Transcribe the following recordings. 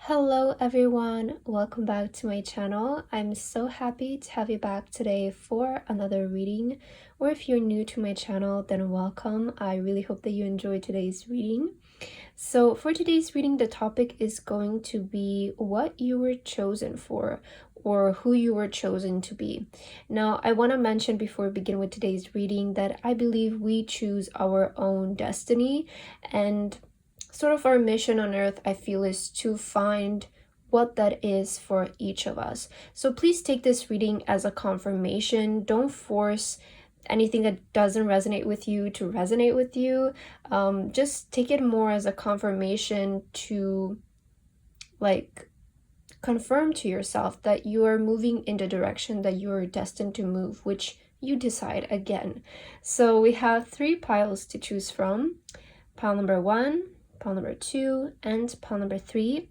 Hello everyone, welcome back to my channel. I'm so happy to have you back today for another reading, or if you're new to my channel, then welcome. I really hope that you enjoyed today's reading. So for today's reading, the topic is going to be what you were chosen for, or who you were chosen to be. Now, I want to mention before we begin with today's reading that I believe we choose our own destiny, and sort of our mission on earth, I feel, is to find what that is for each of us. So please take this reading as a confirmation. Don't force anything that doesn't resonate with you to resonate with you. Just take it more as a confirmation to confirm to yourself that you are moving in the direction that you are destined to move, which you decide again. So we have 3 piles to choose from. Pile number 1, pile number 2, and pile number 3.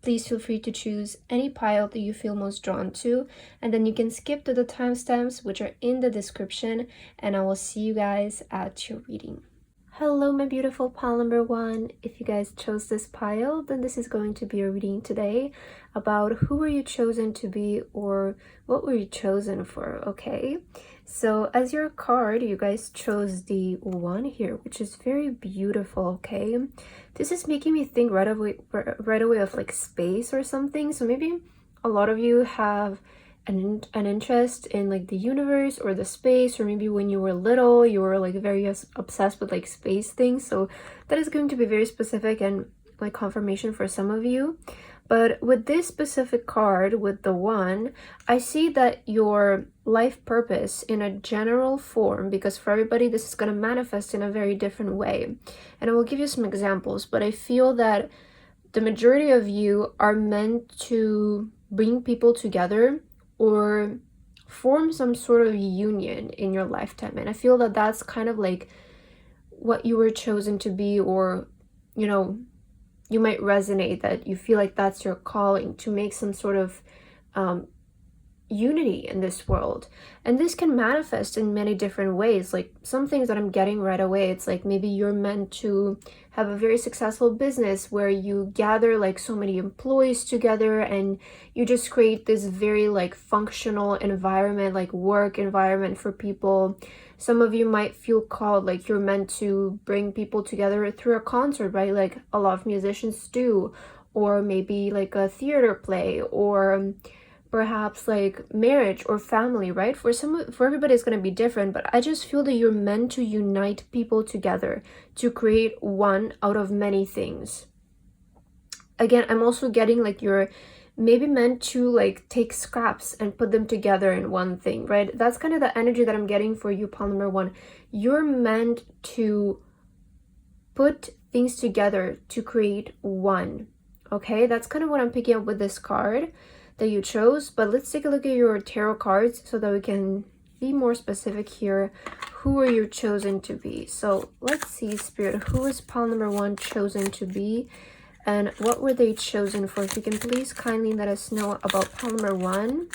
Please feel free to choose any pile that you feel most drawn to, and then you can skip to the timestamps which are in the description, and I will see you guys at your reading. Hello my beautiful pile number 1. If you guys chose this pile, then this is going to be a reading today about who were you chosen to be, or what were you chosen for, okay? So as your card, you guys chose the 1 here, which is very beautiful, okay? This is making me think right away of like space or something. So maybe a lot of you have an interest in like the universe or the space, or maybe when you were little you were like very obsessed with like space things. So that is going to be very specific and like confirmation for some of you. But with this specific card, with the 1, I see that your life purpose in a general form, because for everybody this is going to manifest in a very different way, and I will give you some examples, but I feel that the majority of you are meant to bring people together or form some sort of union in your lifetime. And I feel that that's kind of like what you were chosen to be, or you know, you might resonate that you feel like that's your calling, to make some sort of unity in this world. And this can manifest in many different ways. Like some things that I'm getting right away, it's like maybe you're meant to have a very successful business where you gather like so many employees together and you just create this very like functional environment, like work environment for people. Some of you might feel called, like you're meant to bring people together through a concert, right? Like a lot of musicians do, or maybe like a theater play, or perhaps like marriage or family, right? For everybody it's going to be different, but I just feel that you're meant to unite people together to create one out of many things. Again, I'm also getting like you're maybe meant to like take scraps and put them together in one thing, right? That's kind of the energy that I'm getting for you, pile number 1. You're meant to put things together to create one, okay? That's kind of what I'm picking up with this card that you chose. But let's take a look at your tarot cards so that we can be more specific here. Who are you chosen to be? So let's see, Spirit, who is pile number 1 chosen to be, and what were they chosen for? If you can please kindly let us know about pile number 1.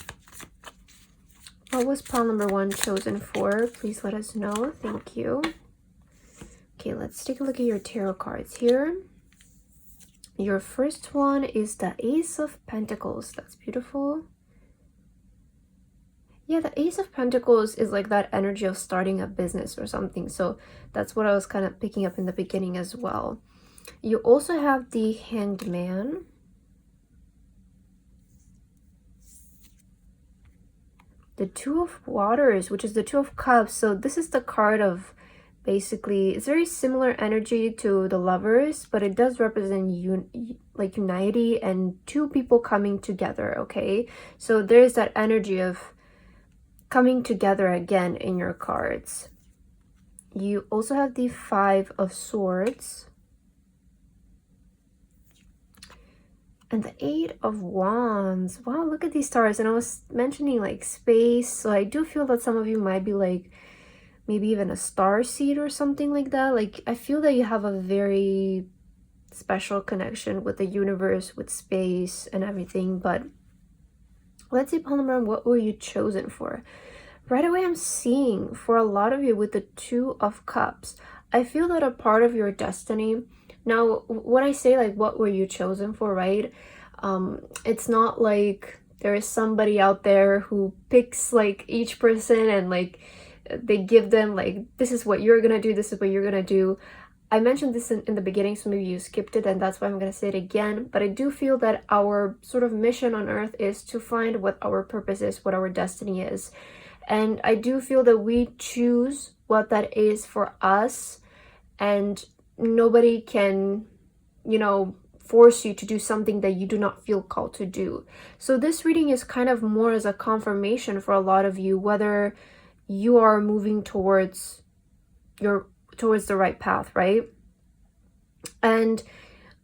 What was pile number 1 chosen for? Please let us know. Thank you. Okay, let's take a look at your tarot cards here. Your first one is the Ace of Pentacles. That's beautiful. Yeah, the Ace of Pentacles is like that energy of starting a business or something. So that's what I was kind of picking up in the beginning as well. You also have the Hanged Man. The Two of Waters, which is the Two of Cups. So this is the card of, basically, it's very similar energy to the Lovers, but it does represent like unity and 2 people coming together, okay? So there's that energy of coming together again in your cards. You also have the 5 of Swords and the 8 of Wands. Wow, look at these stars. And I was mentioning like space, so I do feel that some of you might be like maybe even a star seed or something like that. Like I feel that you have a very special connection with the universe, with space and everything. But let's see, pile number 1, what were you chosen for? Right away I'm seeing for a lot of you with the 2 of Cups, I feel that a part of your destiny. Now when I say like what were you chosen for, right, It's not like there is somebody out there who picks like each person and like they give them like, this is what you're gonna do, this is what you're gonna do. I mentioned this in the beginning, so maybe you skipped it, and that's why I'm gonna say it again. But I do feel that our sort of mission on earth is to find what our purpose is, what our destiny is. And I do feel that we choose what that is for us, and nobody can, you know, force you to do something that you do not feel called to do. So this reading is kind of more as a confirmation for a lot of you, whether you are moving towards the right path, right? And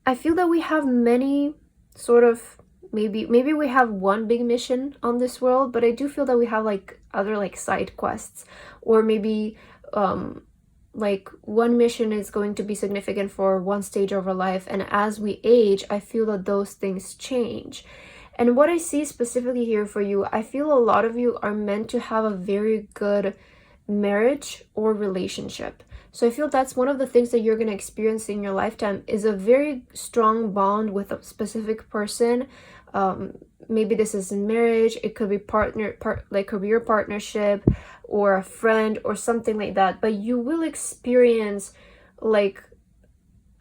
I feel that we have many sort of, maybe we have one big mission on this world, but I do feel that we have like other like side quests, or maybe like one mission is going to be significant for one stage of our life, and as we age, I feel that those things change. And what I see specifically here for you, I feel a lot of you are meant to have a very good marriage or relationship. So I feel that's one of the things that you're going to experience in your lifetime, is a very strong bond with a specific person. Maybe this is in marriage, it could be like career partnership, or a friend, or something like that. But you will experience like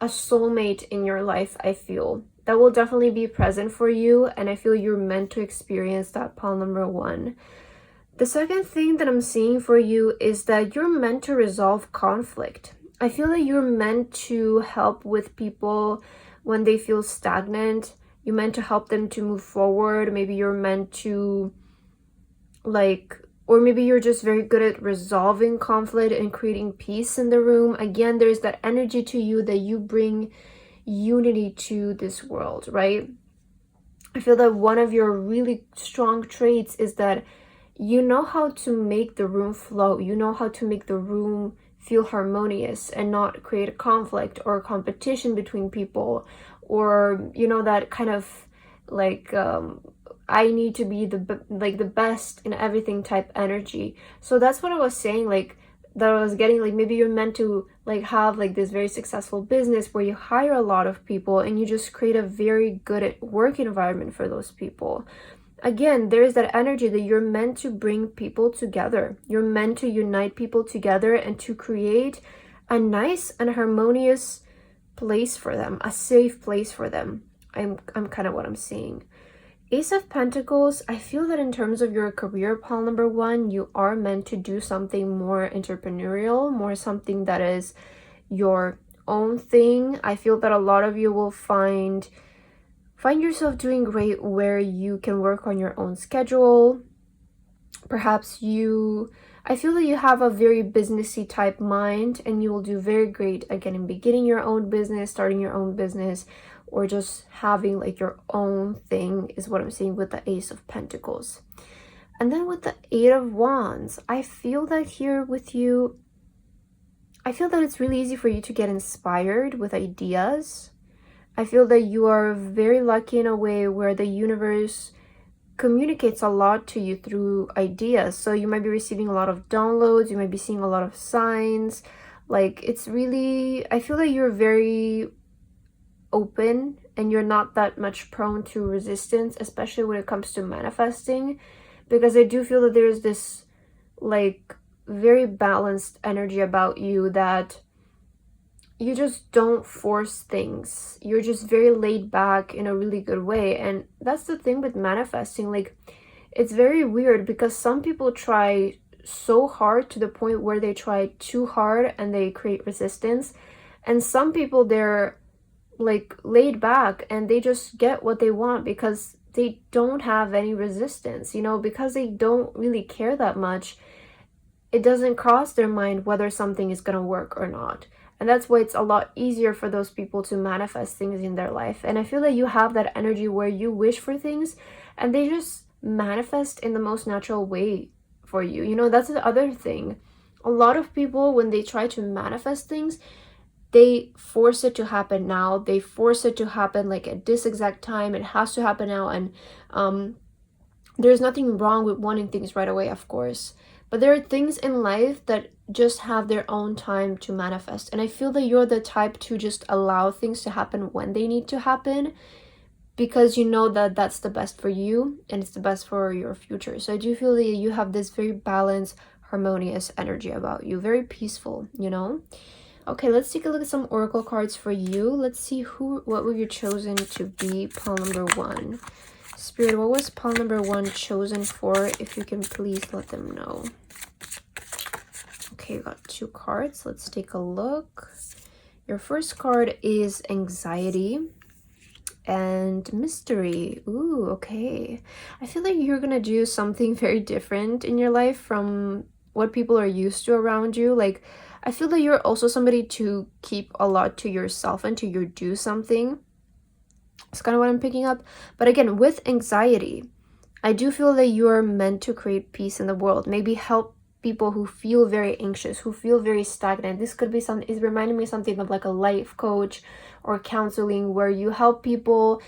a soulmate in your life. I feel that will definitely be present for you, and I feel you're meant to experience that, pile number 1. The second thing that I'm seeing for you is that you're meant to resolve conflict. I feel that you're meant to help with people when they feel stagnant. You're meant to help them to move forward. Maybe you're meant to like, or maybe you're just very good at resolving conflict and creating peace in the room. Again, there's that energy to you that you bring unity to this world, right? I feel that one of your really strong traits is that you know how to make the room flow. You know how to make the room feel harmonious and not create a conflict or competition between people, or, you know, that kind of like I need to be the best in everything type energy. So that's what I was saying, like that I was getting, like maybe you're meant to like have like this very successful business where you hire a lot of people and you just create a very good work environment for those people. Again, there's that energy that you're meant to bring people together. You're meant to unite people together and to create a nice and harmonious place for them, a safe place for them. I'm kind of what I'm seeing. Ace of Pentacles, I feel that in terms of your career, pile number 1, you are meant to do something more entrepreneurial, more something that is your own thing. I feel that a lot of you will find yourself doing great where you can work on your own schedule. Perhaps I feel that you have a very businessy type mind, and you will do very great again in beginning your own business, starting your own business, or just having like your own thing is what I'm seeing with the Ace of Pentacles. And then with the 8 of Wands, I feel that here with you, I feel that it's really easy for you to get inspired with ideas. I feel that you are very lucky in a way where the universe communicates a lot to you through ideas. So you might be receiving a lot of downloads, you might be seeing a lot of signs. Like it's really, I feel that you're very open and you're not that much prone to resistance, especially when it comes to manifesting, because I do feel that there's this like very balanced energy about you, that you just don't force things. You're just very laid back in a really good way. And that's the thing with manifesting. Like, it's very weird because some people try so hard to the point where they try too hard and they create resistance. And some people, they're like laid back and they just get what they want because they don't have any resistance, you know, because they don't really care that much. It doesn't cross their mind whether something is going to work or not. And that's why it's a lot easier for those people to manifest things in their life. And I feel that you have that energy where you wish for things and they just manifest in the most natural way for you. You know, that's the other thing. A lot of people, when they try to manifest things, they force it to happen now. They force it to happen like at this exact time. It has to happen now. And there's nothing wrong with wanting things right away, of course. But there are things in life that just have their own time to manifest. And I feel that you're the type to just allow things to happen when they need to happen, because you know that that's the best for you and it's the best for your future. So I do feel that you have this very balanced, harmonious energy about you, very peaceful, you know. Okay, let's take a look at some oracle cards for you. Let's see what were you chosen to be pile number 1. Spirit, what was pile number 1 chosen for? If you can please let them know. Okay, you got 2 cards. Let's take a look. Your first card is anxiety and mystery. Ooh, okay. I feel like you're gonna do something very different in your life from what people are used to around you. Like, I feel that you're also somebody to keep a lot to yourself and to your do something. It's kind of what I'm picking up. But again, with anxiety, I do feel that you are meant to create peace in the world. Maybe help people who feel very anxious, who feel very stagnant. This could be something, it's reminding me something of like a life coach or counseling, where you help people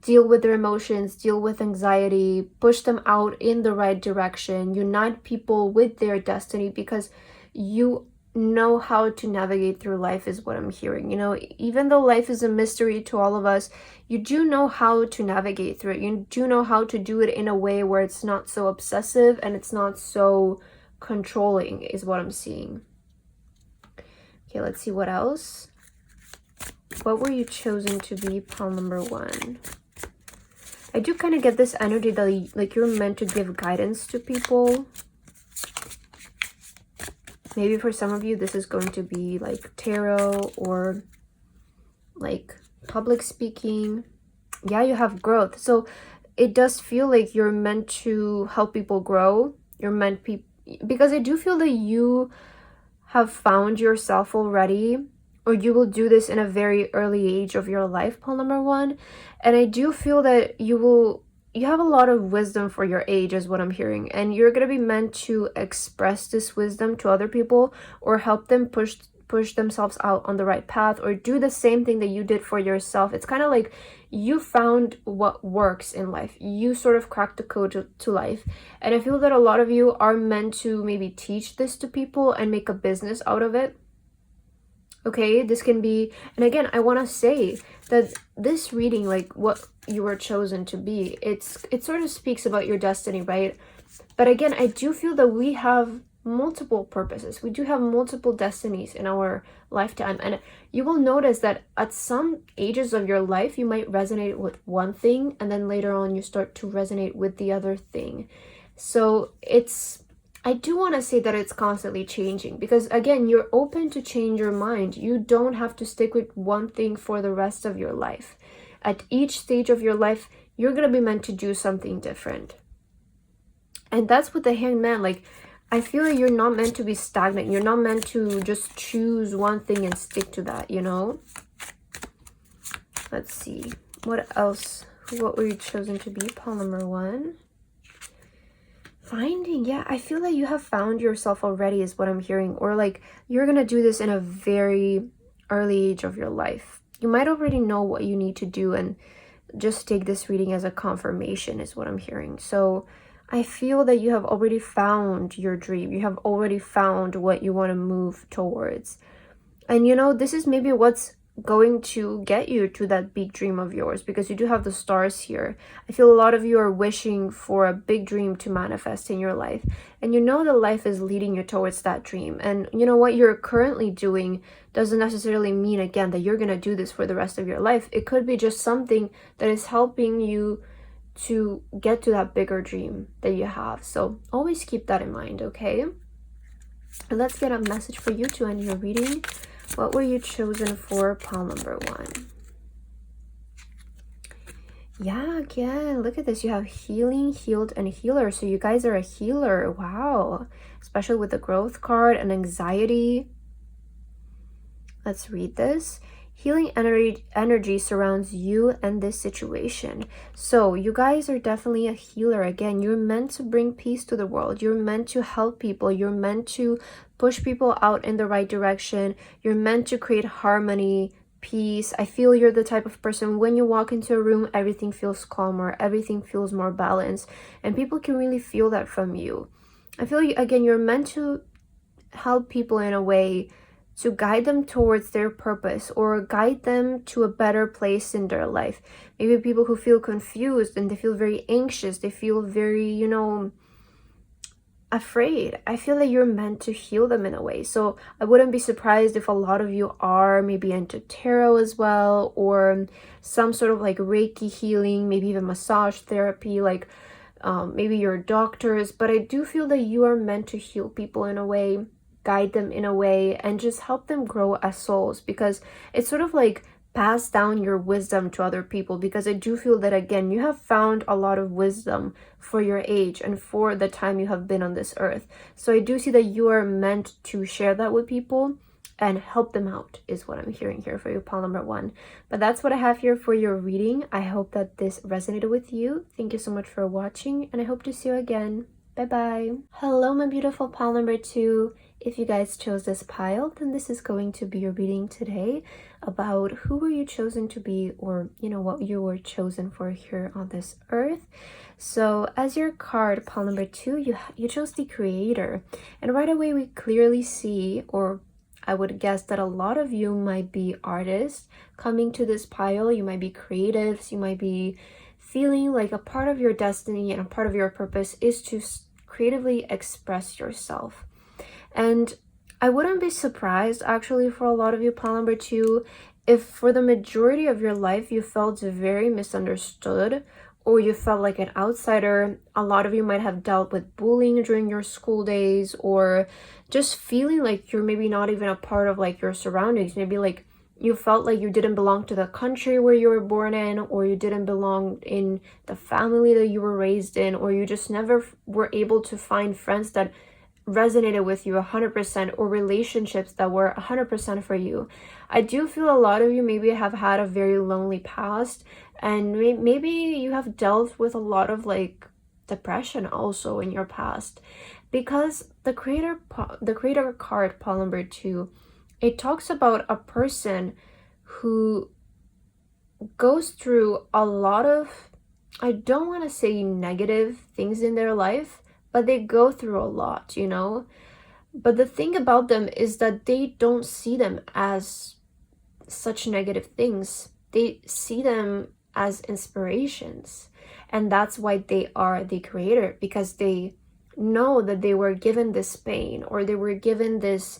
deal with their emotions, deal with anxiety, push them out in the right direction, unite people with their destiny, because you know how to navigate through life is what I'm hearing. You know, even though life is a mystery to all of us, you do know how to navigate through it. You do know how to do it in a way where it's not so obsessive and it's not so controlling, is what I'm seeing. Okay, let's see what else. What were you chosen to be pile number 1? I do kind of get this energy that like you're meant to give guidance to people. Maybe for some of you, this is going to be like tarot or like public speaking. Yeah, you have growth. So it does feel like you're meant to help people grow. You're meant because I do feel that you have found yourself already, or you will do this in a very early age of your life, pile number 1. And I do feel that you have a lot of wisdom for your age, is what I'm hearing, and you're going to be meant to express this wisdom to other people or help them push themselves out on the right path, or do the same thing that you did for yourself. It's kind of like you found what works in life. You sort of cracked the code to life, and I feel that a lot of you are meant to maybe teach this to people and make a business out of it. Okay, this can be, and again, I want to say that this reading, like what you were chosen to be, it sort of speaks about your destiny, right? But again, I do feel that we have multiple purposes. We do have multiple destinies in our lifetime, and you will notice that at some ages of your life, you might resonate with one thing, and then later on, you start to resonate with the other thing. So I do want to say that it's constantly changing, because again, you're open to change your mind. You don't have to stick with one thing for the rest of your life. At each stage of your life, you're going to be meant to do something different. And that's with the Hanged Man. Like, I feel like you're not meant to be stagnant. You're not meant to just choose one thing and stick to that, you know? Let's see. What else? What were you chosen to be? Pile number 1. Finding, yeah, I feel like you have found yourself already, is what I'm hearing. Or like you're gonna do this in a very early age of your life. You might already know what you need to do, and just take this reading as a confirmation, is what I'm hearing. So I feel that you have already found your dream. You have already found what you want to move towards. And you know, this is maybe what's going to get you to that big dream of yours, because you do have the stars here. I feel a lot of you are wishing for a big dream to manifest in your life, and you know that life is leading you towards that dream. And you know what you're currently doing doesn't necessarily mean, again, that you're going to do this for the rest of your life. It could be just something that is helping you to get to that bigger dream that you have. So always keep that in mind, okay? And let's get a message for you to end your reading. What were you chosen for, pile number 1? Yeah, again, look at this. You have healing, healed, and healer. So you guys are a healer. Wow. Especially with the growth card and anxiety. Let's read this. Healing energy surrounds you and this situation. So you guys are definitely a healer. Again, you're meant to bring peace to the world. You're meant to help people. You're meant to push people out in the right direction. You're meant to create harmony, peace. I feel you're the type of person, when you walk into a room, everything feels calmer, everything feels more balanced, and people can really feel that from you. I feel, again, you're meant to help people in a way to guide them towards their purpose or guide them to a better place in their life. Maybe people who feel confused and they feel very anxious, they feel very, you know, afraid. I feel that you're meant to heal them in a way. So I wouldn't be surprised if a lot of you are maybe into tarot as well, or some sort of like Reiki healing, maybe even massage therapy, like maybe you're doctors. But I do feel that you are meant to heal people in a way, guide them in a way, and just help them grow as souls, because it's sort of like pass down your wisdom to other people, because I do feel that, again, you have found a lot of wisdom for your age and for the time you have been on this earth. So I do see that you are meant to share that with people and help them out, is what I'm hearing here for you, pile number 1. But that's what I have here for your reading. I hope that this resonated with you. Thank you so much for watching, and I hope to see you again. Bye-bye. Hello, my beautiful pile number 2. If you guys chose this pile, then this is going to be your reading today about who were you chosen to be, or, you know, what you were chosen for here on this earth. So as your card, pile number 2, you chose the Creator. And right away we clearly see, or I would guess that a lot of you might be artists coming to this pile. You might be creatives. You might be feeling like a part of your destiny and a part of your purpose is to creatively express yourself. And I wouldn't be surprised, actually, for a lot of you, pile number 2, if for the majority of your life you felt very misunderstood, or you felt like an outsider. A lot of you might have dealt with bullying during your school days, or just feeling like you're maybe not even a part of like your surroundings. Maybe like you felt like you didn't belong to the country where you were born in, or you didn't belong in the family that you were raised in, or you just never were able to find friends that resonated with you 100%, or relationships that were 100% for you. I do feel a lot of you maybe have had a very lonely past, and maybe you have dealt with a lot of like depression also in your past, because the creator card, pile number 2, it talks about a person who goes through a lot of, I don't want to say negative things in their life, but they go through a lot, you know. But the thing about them is that they don't see them as such negative things. They see them as inspirations. And that's why they are the creator, because they know that they were given this pain, or they were given this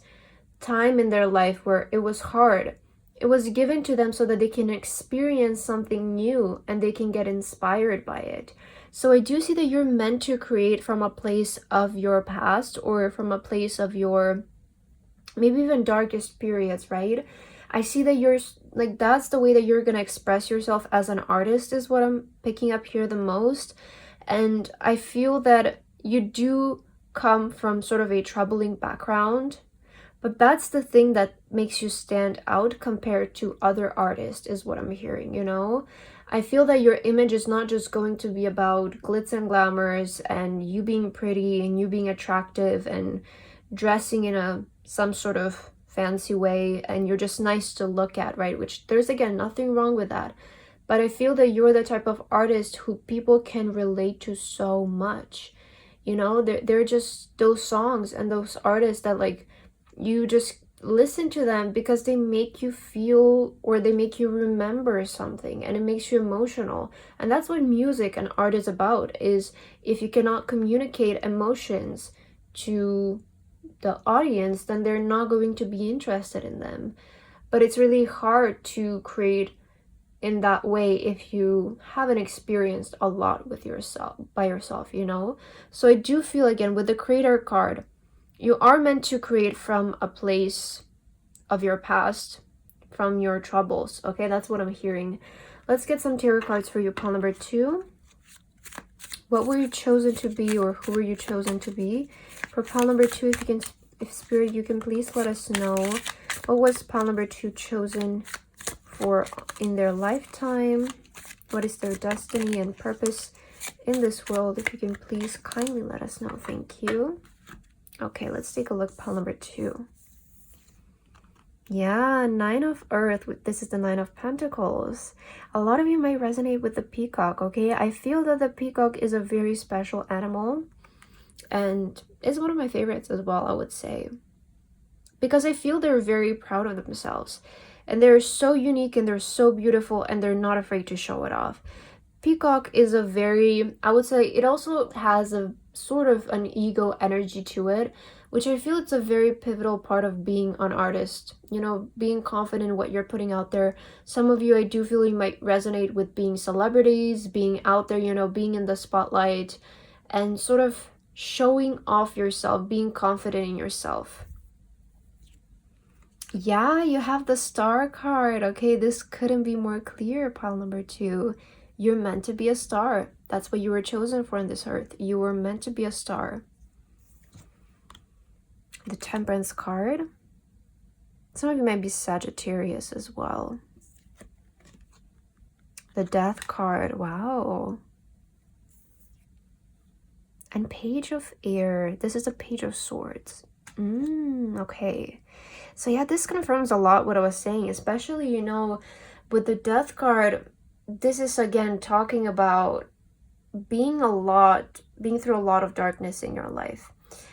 time in their life where it was hard. It was given to them so that they can experience something new and they can get inspired by it. So I do see that you're meant to create from a place of your past, or from a place of your maybe even darkest periods, right? I see that you're like, that's the way that you're going to express yourself as an artist, is what I'm picking up here the most. And I feel that you do come from sort of a troubling background, but that's the thing that makes you stand out compared to other artists, is what I'm hearing, you know? I feel that your image is not just going to be about glitz and glamours and you being pretty and you being attractive and dressing in some sort of fancy way, and you're just nice to look at, right? Which there's, again, nothing wrong with that. But I feel that you're the type of artist who people can relate to so much. You know, they're just those songs and those artists that like you just listen to them because they make you feel, or they make you remember something, and it makes you emotional. And that's what music and art is about, is if you cannot communicate emotions to the audience, then they're not going to be interested in them. But it's really hard to create in that way if you haven't experienced a lot with yourself, by yourself, you know. So I do feel, again, with the creator card, you are meant to create from a place of your past, from your troubles. Okay, that's what I'm hearing. Let's get some tarot cards for you, pile number 2. What were you chosen to be, or who were you chosen to be? For pile number 2, if Spirit, you can please let us know, what was pile number 2 chosen for in their lifetime? What is their destiny and purpose in this world? If you can please kindly let us know. Thank you. Okay, let's take a look, pile number 2. Yeah, 9 of Earth. This is the 9 of Pentacles. A lot of you might resonate with the peacock, okay? I feel that the peacock is a very special animal, and is one of my favorites as well, I would say. because I feel they're very proud of themselves. And they're so unique and they're so beautiful and they're not afraid to show it off. Peacock is a very, I would say, it also has a sort of an ego energy to it, which I feel it's a very pivotal part of being an artist, you know, being confident in what you're putting out there. Some of you, I do feel you might resonate with being celebrities, being out there, you know, being in the spotlight and sort of showing off yourself, being confident in yourself. Yeah, you have the star card. Okay, this couldn't be more clear, pile number 2. You're meant to be a star. That's what you were chosen for on this earth. You were meant to be a star. The Temperance card. Some of you might be Sagittarius as well. The Death card. Wow. And Page of Air. This is a Page of Swords. Okay. So yeah, this confirms a lot what I was saying, especially, you know, with the Death card. This is again talking about being through a lot of darkness in your life.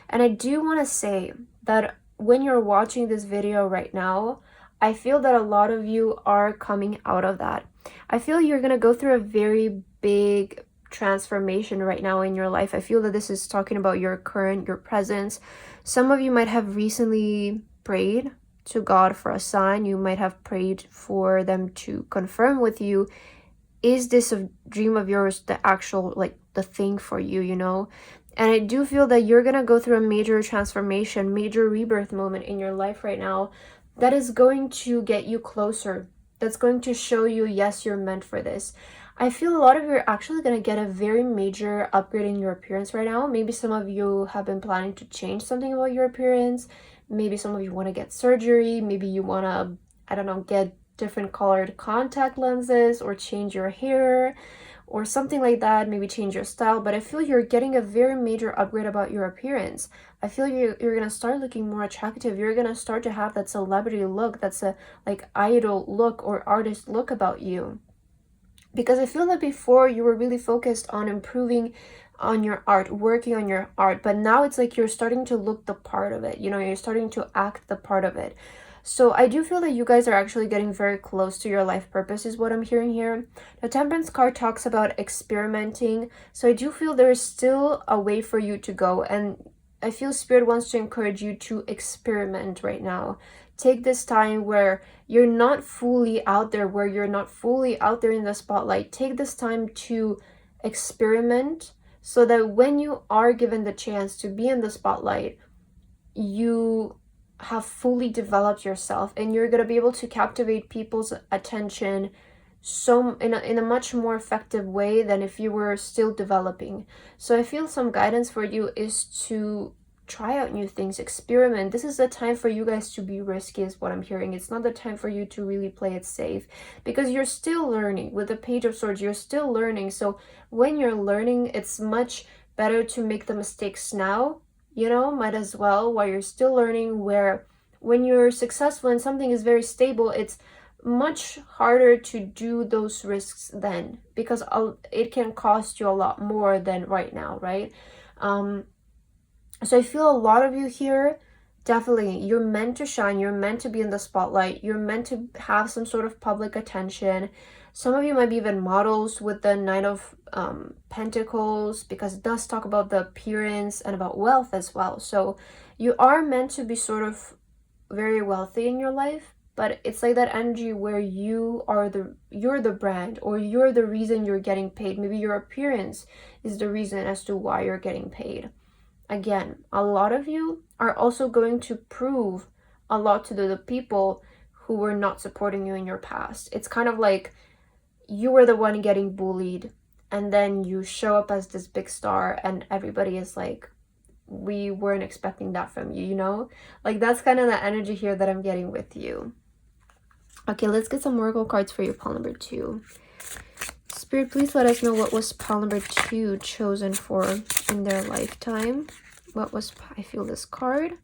And I do want to say that when you're watching this video right now, I feel that a lot of you are coming out of that. I feel you're going to go through a very big transformation right now in your life. I feel that this is talking about your presence. Some of you might have recently prayed to God for a sign. You might have prayed for them to confirm with you, is this a dream of yours, the actual, like, the thing for you, you know? And I do feel that you're going to go through a major transformation, major rebirth moment in your life right now that is going to get you closer. That's going to show you, yes, you're meant for this. I feel a lot of you are actually going to get a very major upgrade in your appearance right now. Maybe some of you have been planning to change something about your appearance. Maybe some of you want to get surgery. Maybe you want to, I don't know, get different colored contact lenses or change your hair or something like that, maybe change your style. But I feel you're getting a very major upgrade about your appearance. I feel you're going to start looking more attractive. You're going to start to have that celebrity look, that's a like idol look or artist look about you. Because I feel that before you were really focused on improving on your art, working on your art, but now it's like you're starting to look the part of it, you know, you're starting to act the part of it. So I do feel that you guys are actually getting very close to your life purpose is what I'm hearing here. The Temperance card talks about experimenting. So I do feel there is still a way for you to go. And I feel Spirit wants to encourage you to experiment right now. Take this time where you're not fully out there, where you're not fully out there in the spotlight. Take this time to experiment so that when you are given the chance to be in the spotlight, you have fully developed yourself and you're going to be able to captivate people's attention so in a much more effective way than if you were still developing. So I feel some guidance for you is to try out new things, experiment. This is the time for you guys to be risky is what I'm hearing. It's not the time for you to really play it safe because you're still learning. With the Page of Swords, you're still learning. So when you're learning, it's much better to make the mistakes now, you know, might as well, while you're still learning, where when you're successful and something is very stable, it's much harder to do those risks then because it can cost you a lot more than right now, right? So I feel a lot of you here, definitely, you're meant to shine, you're meant to be in the spotlight, you're meant to have some sort of public attention. Some of you might be even models with the Knight of Pentacles, because it does talk about the appearance and about wealth as well. So you are meant to be sort of very wealthy in your life, but it's like that energy where you're the brand, or you're the reason you're getting paid. Maybe your appearance is the reason as to why you're getting paid. Again, a lot of you are also going to prove a lot to the people who were not supporting you in your past. It's kind of like you were the one getting bullied, and then you show up as this big star and everybody is like, we weren't expecting that from you, you know? Like, that's kind of the energy here that I'm getting with you. Okay, let's get some oracle cards for you, pile number 2. Spirit, please let us know what was pile number 2 chosen for in their lifetime. What was, I feel this card,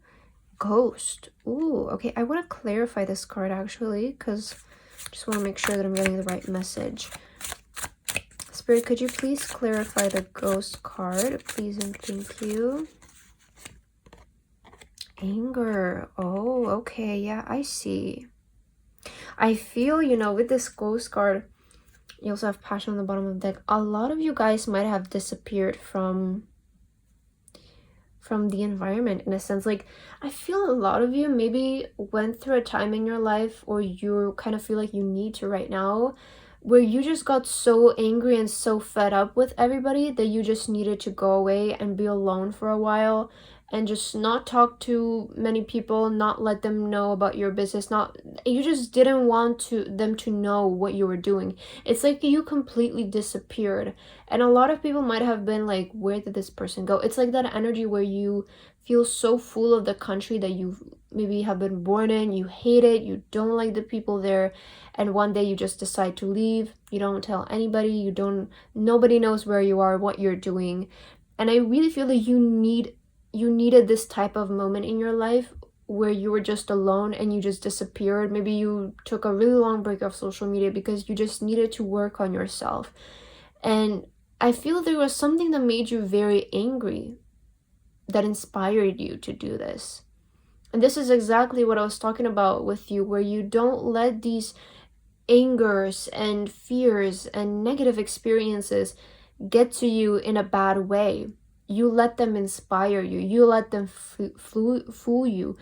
Ghost. Ooh, okay, I want to clarify this card actually, because I just want to make sure that I'm getting the right message. Spirit, could you please clarify the Ghost card, please and thank you. Anger. Oh, okay. Yeah, I see. I feel, you know, with this ghost card, you also have passion on the bottom of the deck. A lot of you guys might have disappeared from the environment, in a sense. Like, I feel a lot of you maybe went through a time in your life, or you kind of feel like you need to right now, where you just got so angry and so fed up with everybody that you just needed to go away and be alone for a while, and just not talk to many people, not let them know about your business. Not, you just didn't want them to know what you were doing. It's like you completely disappeared. And a lot of people might have been like, where did this person go? It's like that energy where you feel so full of the country that you maybe have been born in, you hate it, you don't like the people there, and one day you just decide to leave. You don't tell anybody, nobody knows where you are, what you're doing. And I really feel that you needed this type of moment in your life where you were just alone and you just disappeared. Maybe you took a really long break off social media because you just needed to work on yourself. And I feel there was something that made you very angry, that inspired you to do this. And this is exactly what I was talking about with you, where you don't let these angers and fears and negative experiences get to you in a bad way. You let them inspire you. You let them fuel you.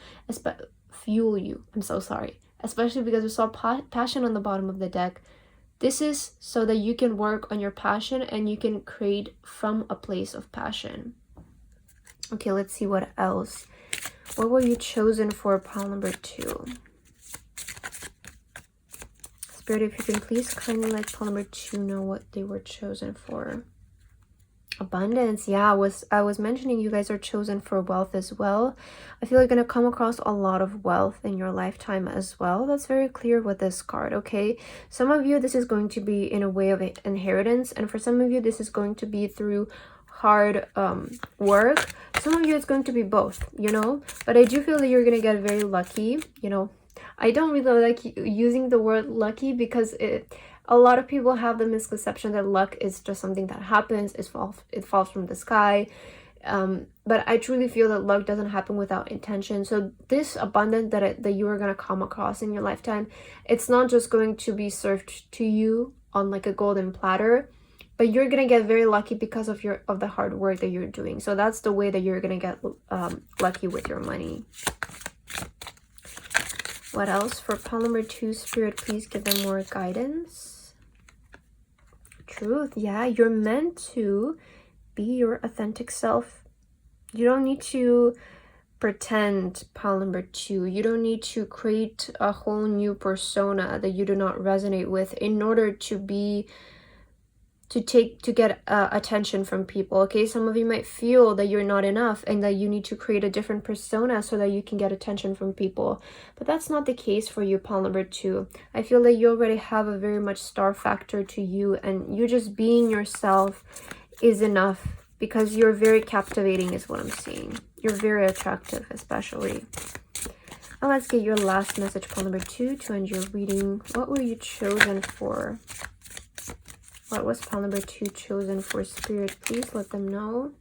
I'm so sorry. Especially because we saw passion on the bottom of the deck. This is so that you can work on your passion and you can create from a place of passion. Okay, let's see what else. What were you chosen for, pile number 2? Spirit, if you can please kindly let pile number 2 know what they were chosen for. Abundance. Yeah, I was mentioning you guys are chosen for wealth as well. I feel like you're going to come across a lot of wealth in your lifetime as well. That's very clear with this card, okay? Some of you, this is going to be in a way of inheritance, and for some of you, this is going to be through hard work. Some of you, it's going to be both, you know? But I do feel that you're going to get very lucky, you know? I don't really like using the word lucky because a lot of people have the misconception that luck is just something that happens, it falls from the sky. But I truly feel that luck doesn't happen without intention. So this abundance that you are going to come across in your lifetime, it's not just going to be served to you on like a golden platter, but you're going to get very lucky because of the hard work that you're doing. So that's the way that you're going to get lucky with your money. What else for pile number 2, Spirit? Please give them more guidance. Truth. Yeah, you're meant to be your authentic self. You don't need to pretend, pile number 2. You don't need to create a whole new persona that you do not resonate with in order to get attention from people. Okay, some of you might feel that you're not enough and that you need to create a different persona so that you can get attention from people, but that's not the case for you, pile number 2. I feel that you already have a very much star factor to you, and you just being yourself is enough because you're very captivating is what I'm seeing. You're very attractive, especially. Now let's get your last message, pile number 2, to end your reading. What were you chosen for? What was pile number 2 chosen for, Spirit? Please let them know.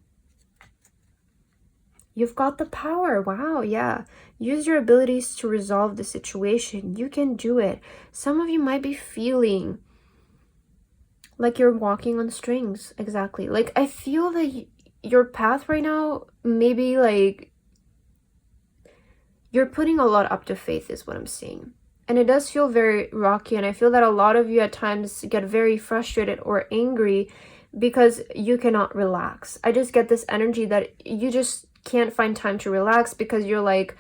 You've got the power. Wow, yeah. Use your abilities to resolve the situation. You can do it. Some of you might be feeling like you're walking on strings. Exactly. Like, I feel that your path right now, maybe like you're putting a lot up to faith is what I'm seeing. And it does feel very rocky, and I feel that a lot of you at times get very frustrated or angry because you cannot relax. I just get this energy that you just can't find time to relax because you're like,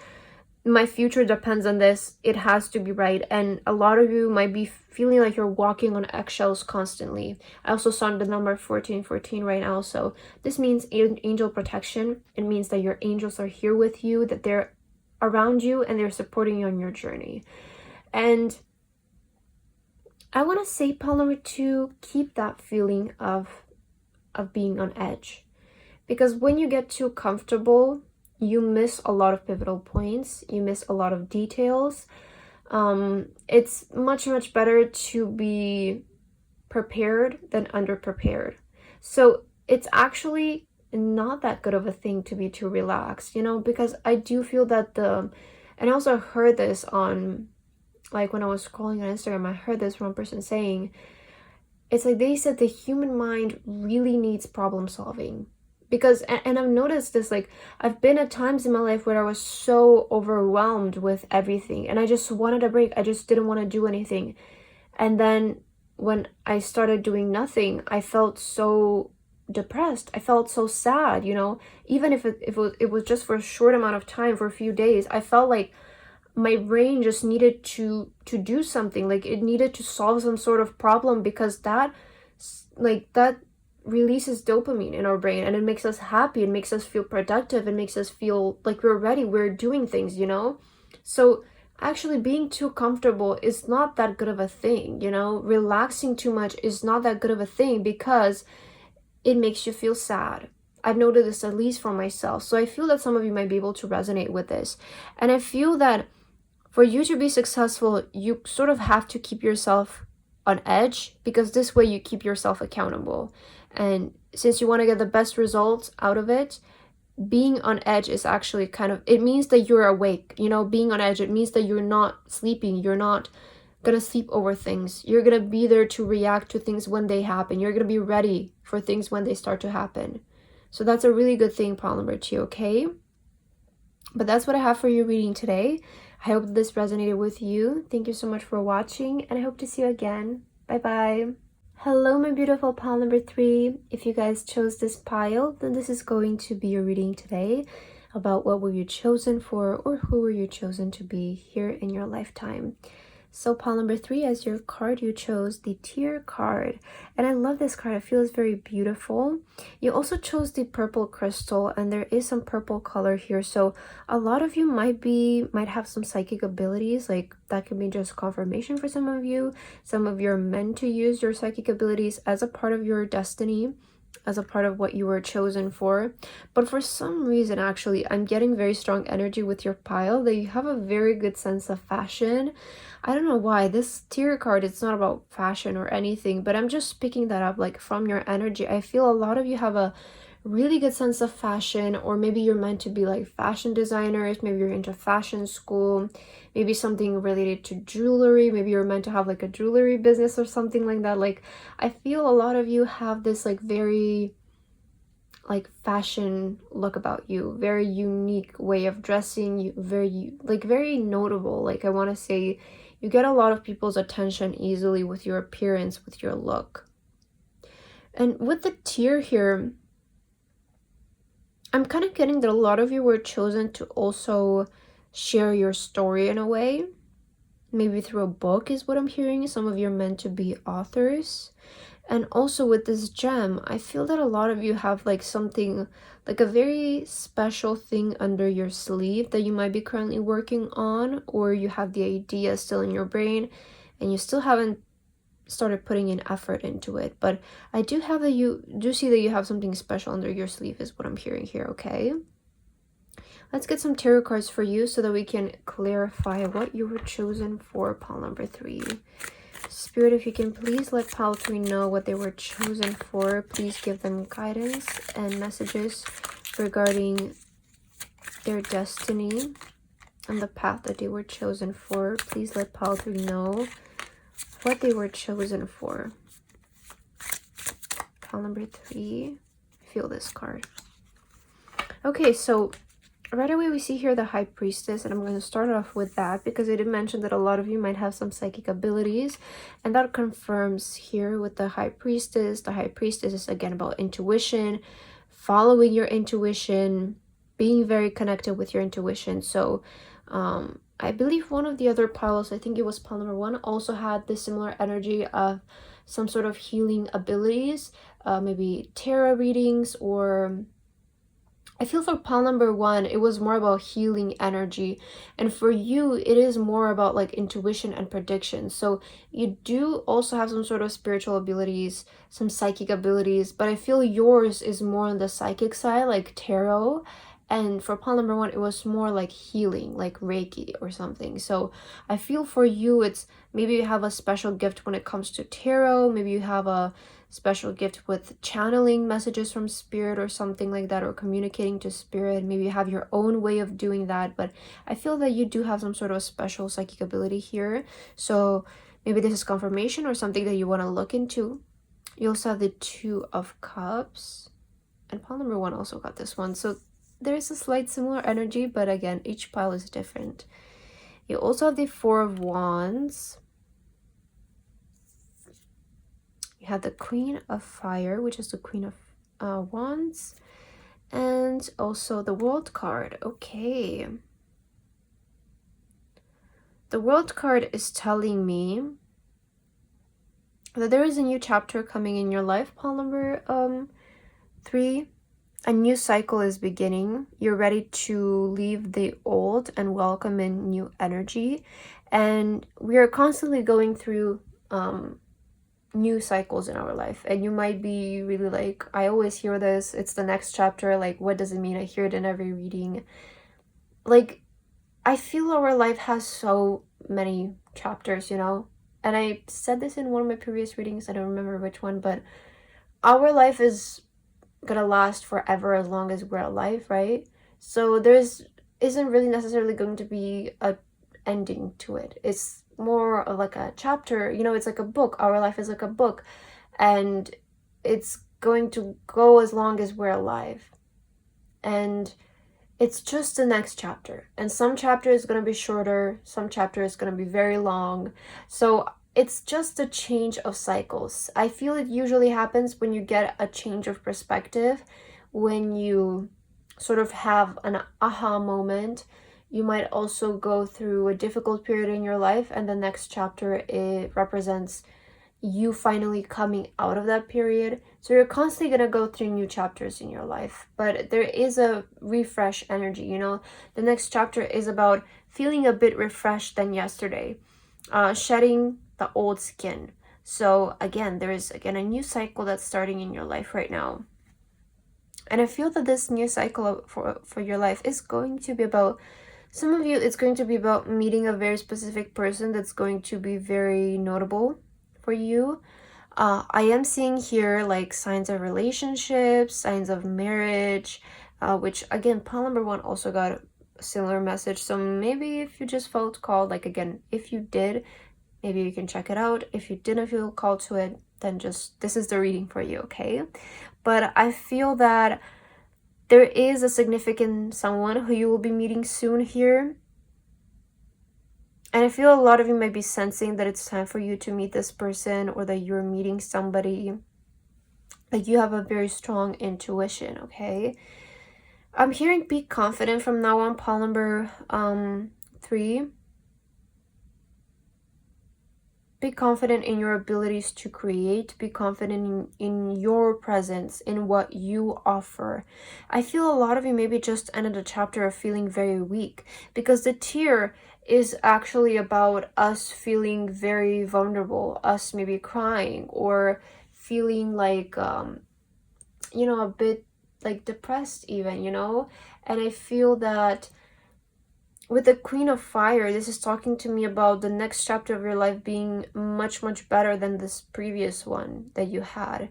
my future depends on this. It has to be right. And a lot of you might be feeling like you're walking on eggshells constantly. I also saw the number 1414 right now. So this means angel protection. It means that your angels are here with you, that they're around you and they're supporting you on your journey. And I want to say, pile number 2, keep that feeling of being on edge. Because when you get too comfortable, you miss a lot of pivotal points. You miss a lot of details. It's much, much better to be prepared than underprepared. So it's actually not that good of a thing to be too relaxed, you know, because I do feel that and I also heard this on, like, when I was scrolling on Instagram, I heard this one person saying, it's like they said the human mind really needs problem solving. Because, and I've noticed this, like, I've been at times in my life where I was so overwhelmed with everything and I just wanted a break. I just didn't want to do anything. And then when I started doing nothing, I felt so depressed. I felt so sad, you know, even if it was just for a short amount of time, for a few days. I felt like my brain just needed to do something, like it needed to solve some sort of problem, because that releases dopamine in our brain and it makes us happy, it makes us feel productive, it makes us feel like we're ready, we're doing things, you know. So actually being too comfortable is not that good of a thing, you know. Relaxing too much is not that good of a thing because it makes you feel sad. I've noticed this, at least for myself. So I feel that some of you might be able to resonate with this. And I feel that for you to be successful, you sort of have to keep yourself on edge, because this way you keep yourself accountable. And since you want to get the best results out of it, being on edge is actually kind of, it means that you're awake, you know. Being on edge, it means that you're not sleeping, you're not gonna sleep over things, you're gonna be there to react to things when they happen, you're gonna be ready for things when they start to happen. So that's a really good thing, pile number 2, okay? But that's what I have for you reading today. I hope this resonated with you. Thank you so much for watching, and I hope to see you again. Bye bye. Hello, my beautiful pile number 3. If you guys chose this pile, then this is going to be your reading today about what were you chosen for, or who were you chosen to be here in your lifetime. So pile number 3, as your card, you chose the Tear card. And I love this card. It feels very beautiful. You also chose the purple crystal, and there is some purple color here. So a lot of you might have some psychic abilities. Like, that could be just confirmation for some of you. Some of you are meant to use your psychic abilities as a part of your destiny, as a part of what you were chosen for. But for some reason, actually, I'm getting very strong energy with your pile that you have a very good sense of fashion. I don't know why. This Tear card, it's not about fashion or anything, but I'm just picking that up, like, from your energy. I feel a lot of you have a really good sense of fashion, or maybe you're meant to be like fashion designers, maybe you're into fashion school, maybe something related to jewelry, maybe you're meant to have like a jewelry business or something like that. Like, I feel a lot of you have this like very like fashion look about you, very unique way of dressing, you very notable. Like, I want to say you get a lot of people's attention easily with your appearance, with your look. And with the Tear here, I'm kind of getting that a lot of you were chosen to also share your story in a way, maybe through a book is what I'm hearing. Some of you are meant to be authors. And also with this gem, I feel that a lot of you have like something, like a very special thing under your sleeve that you might be currently working on, or you have the idea still in your brain and you still haven't started putting in effort into it. But I do have that you do see that you have something special under your sleeve is what I'm hearing here, okay? Let's get some tarot cards for you so that we can clarify what you were chosen for, pile number 3. Spirit, if you can please let pile 3 know what they were chosen for. Please give them guidance and messages regarding their destiny and the path that they were chosen for. Please let pile 3 know what they were chosen for. Pile number 3, feel this card. Okay, so right away we see here the High Priestess, and I'm going to start off with that because I did mention that a lot of you might have some psychic abilities, and that confirms here with the High Priestess. The High Priestess is again about intuition, following your intuition, being very connected with your intuition. So I believe one of the other piles, I think it was pile number 1, also had this similar energy of some sort of healing abilities, maybe tarot readings, or I feel for pile number 1, it was more about healing energy. And for you, it is more about like intuition and prediction. So you do also have some sort of spiritual abilities, some psychic abilities, but I feel yours is more on the psychic side, like tarot. And for pile number 1, it was more like healing, like Reiki or something. So I feel for you, it's maybe you have a special gift when it comes to tarot. Maybe you have a special gift with channeling messages from spirit or something like that, or communicating to spirit. Maybe you have your own way of doing that, but I feel that you do have some sort of special psychic ability here. So maybe this is confirmation or something that you want to look into. You also have the Two of Cups, and pile number 1 also got this one. So there's a slight similar energy, but again, each pile is different. You also have the Four of Wands. You have the Queen of Fire, which is the Queen of Wands, and also the World card. Okay. The World card is telling me that there is a new chapter coming in your life, pile number 3. A new cycle is beginning. You're ready to leave the old and welcome in new energy. And we are constantly going through new cycles in our life, and you might be really like, I always hear this, it's the next chapter, like what does it mean? I hear it in every reading. Like, I feel our life has so many chapters, you know, and I said this in one of my previous readings, I don't remember which one, but our life is gonna last forever as long as we're alive, right? So isn't really necessarily going to be a ending to it. It's more like a chapter, you know, it's like a book. Our life is like a book, and it's going to go as long as we're alive, and it's just the next chapter. And some chapter is going to be shorter, some chapter is going to be very long. So it's just a change of cycles. I feel it usually happens when you get a change of perspective, when you sort of have an aha moment. You might also go through a difficult period in your life, and the next chapter, it represents you finally coming out of that period. So you're constantly going to go through new chapters in your life, but there is a refresh energy, you know. The next chapter is about feeling a bit refreshed than yesterday, shedding the old skin. So again, there is a new cycle that's starting in your life right now. And I feel that this new cycle for your life is going to be about, some of you, it's going to be about meeting a very specific person that's going to be very notable for you. I am seeing here like signs of relationships, signs of marriage, which again, pile number 1 also got a similar message. So maybe if you just felt called, like again, if you did, maybe you can check it out. If you didn't feel called to it, then just, this is the reading for you, okay? But I feel that there is a significant someone who you will be meeting soon here. And I feel a lot of you might be sensing that it's time for you to meet this person, or that you're meeting somebody. Like, you have a very strong intuition, okay? I'm hearing be confident from now on, pile number 3. Be confident in your abilities to create. Be confident in your presence, in what you offer. I feel a lot of you maybe just ended a chapter of feeling very weak, because the tear is actually about us feeling very vulnerable, us maybe crying or feeling like, you know, a bit like depressed even, you know. And I feel that with the Queen of Fire, this is talking to me about the next chapter of your life being much, much better than this previous one that you had.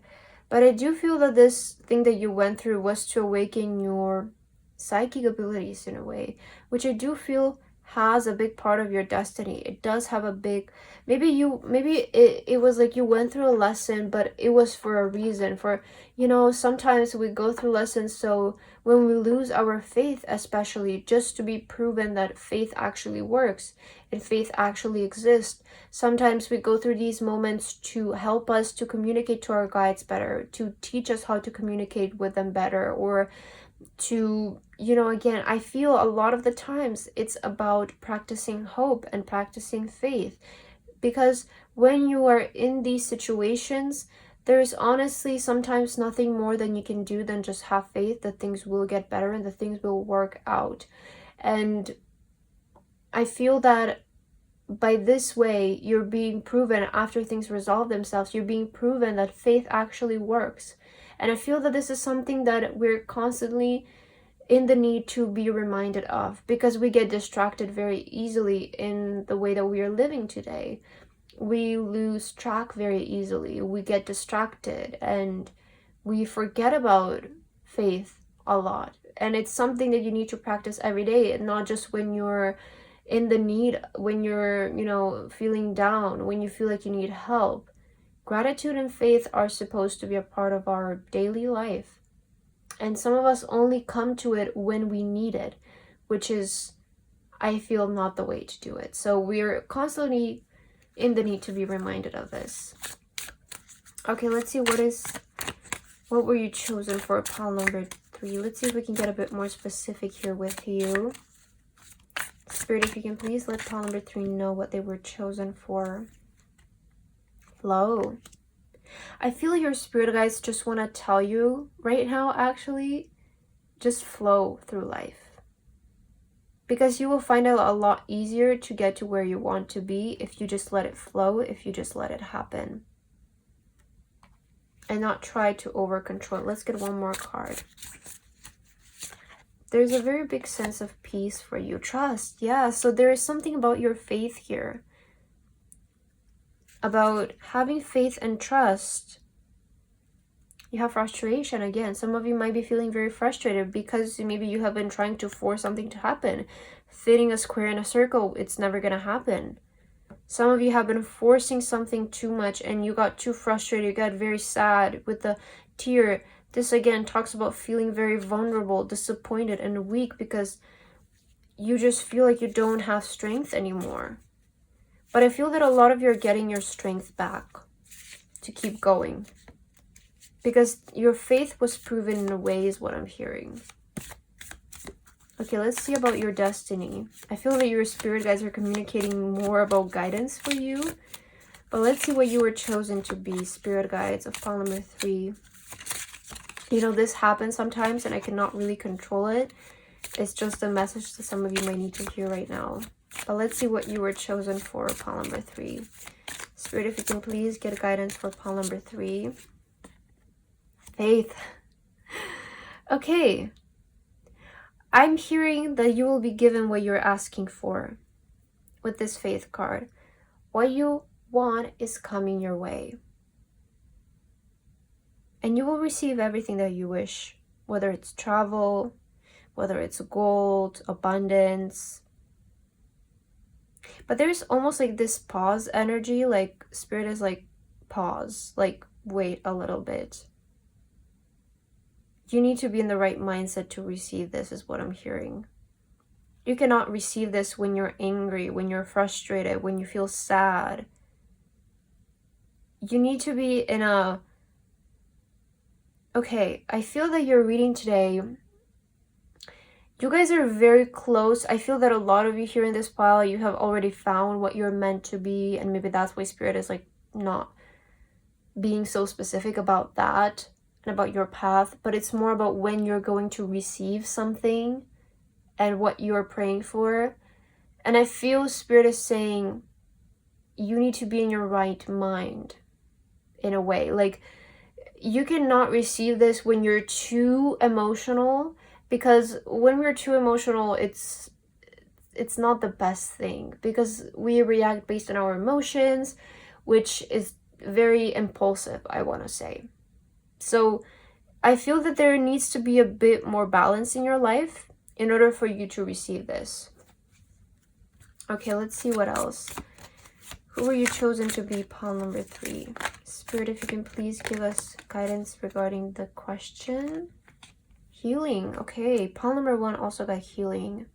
But I do feel that this thing that you went through was to awaken your psychic abilities in a way, which I do feel has a big part of your destiny. It does have a big, maybe it was like you went through a lesson, but it was for a reason. For, you know, sometimes we go through lessons, so when we lose our faith, especially, just to be proven that faith actually works and faith actually exists. Sometimes we go through these moments to help us to communicate to our guides better, to teach us how to communicate with them better, or to, you know, again, I feel a lot of the times it's about practicing hope and practicing faith. Because when you are in these situations, there's honestly sometimes nothing more than you can do than just have faith that things will get better and that things will work out. And I feel that by this way, you're being proven, after things resolve themselves, you're being proven that faith actually works. And I feel that this is something that we're constantly in the need to be reminded of, because we get distracted very easily in the way that we are living today. we lose track very easily. We get distracted and we forget about faith a lot. And it's something that you need to practice every day, and not just when you're in the need, when you're, feeling down, when you feel like you need help. Gratitude and faith are supposed to be a part of our daily life. And some of us only come to it when we need it, which is, I feel, not the way to do it. So we're constantly in the need to be reminded of this. Okay, let's see what were you chosen for pile number 3. Let's see if we can get a bit more specific here with you. Spirit, if you can please let pile number 3 know what they were chosen for. Flow. I feel your spirit guides just want to tell you right now, actually, just flow through life. Because you will find it a lot easier to get to where you want to be if you just let it flow, if you just let it happen. And not try to over control it. Let's get one more card. There's a very big sense of peace for you. Trust, yeah. So there is something about your faith here. About having faith and trust. You have frustration again. Some of you might be feeling very frustrated because maybe you have been trying to force something to happen. Fitting a square in a circle, it's never going to happen. Some of you have been forcing something too much and you got too frustrated. You got very sad with the tear. This again talks about feeling very vulnerable, disappointed, and weak because you just feel like you don't have strength anymore. But I feel that a lot of you are getting your strength back to keep going. Because your faith was proven in a way is what I'm hearing. Okay, let's see about your destiny. I feel that your spirit guides are communicating more about guidance for you. But let's see what you were chosen to be, spirit guides of pile number 3. This happens sometimes and I cannot really control it. It's just a message that some of you might need to hear right now. But let's see what you were chosen for, pile number 3. Spirit, if you can please get guidance for pile number 3. Faith. Okay. I'm hearing that you will be given what you're asking for with this faith card. What you want is coming your way. And you will receive everything that you wish, whether it's travel, whether it's gold, abundance. But there's almost like this pause energy, like spirit is like pause, like wait a little bit. You need to be in the right mindset to receive this, is what I'm hearing. You cannot receive this when you're angry, when you're frustrated, when you feel sad. You need to be in a... Okay, I feel that your reading today, you guys are very close. I feel that a lot of you here in this pile, you have already found what you're meant to be, and maybe that's why spirit is like not being so specific about that and about your path, but it's more about when you're going to receive something and what you're praying for. And I feel spirit is saying you need to be in your right mind in a way. Like, you cannot receive this when you're too emotional, because when we're too emotional, it's not the best thing, because we react based on our emotions, which is very impulsive, I want to say. So I feel that there needs to be a bit more balance in your life in order for you to receive this. Okay, let's see what else. Who were you chosen to be, pile number 3? Spirit, if you can please give us guidance regarding the question. Healing. Okay, pile number 1 also got healing.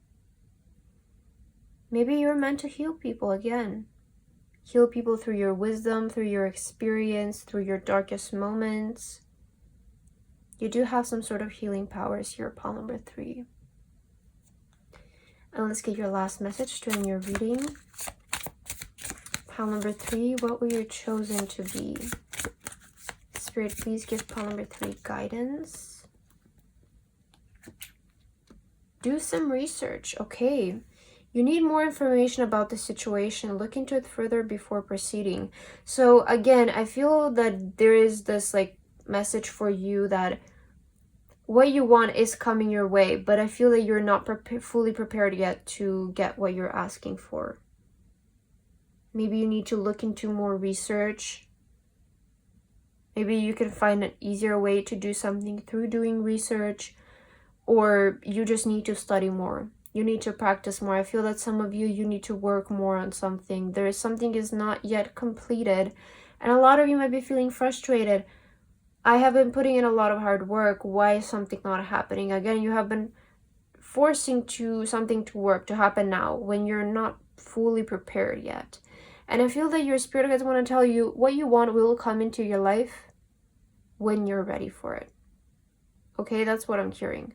Maybe you're meant to heal people again. Heal people through your wisdom, through your experience, through your darkest moments. You do have some sort of healing powers here, pile number 3. And let's get your last message during your reading. Pile number 3, what were you chosen to be? Spirit, please give pile number 3 guidance. Do some research. Okay. You need more information about the situation. Look into it further before proceeding. So again, I feel that there is this like message for you that what you want is coming your way, but I feel that you're not fully prepared yet to get what you're asking for. Maybe you need to look into more research. Maybe you can find an easier way to do something through doing research, or you just need to study more. You need to practice more. I feel that some of you need to work more on something. There is something is not yet completed, and a lot of you might be feeling frustrated. I have been putting in a lot of hard work. Why is something not happening? Again, you have been forcing something to work to happen now when you're not fully prepared yet. And I feel that your spirit guides want to tell you what you want will come into your life when you're ready for it. Okay, that's what I'm hearing.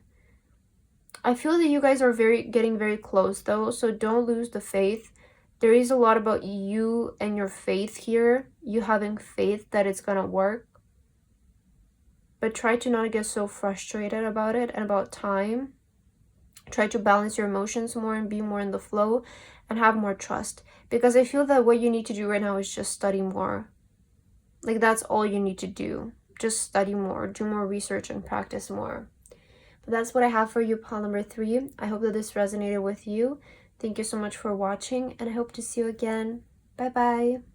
I feel that you guys are getting very close though, so don't lose the faith. There is a lot about you and your faith here, you having faith that it's gonna work. But try to not get so frustrated about it and about time. Try to balance your emotions more and be more in the flow and have more trust. Because I feel that what you need to do right now is just study more. Like, that's all you need to do. Just study more, do more research, and practice more. But that's what I have for you, pile number 3. I hope that this resonated with you. Thank you so much for watching, and I hope to see you again. Bye-bye.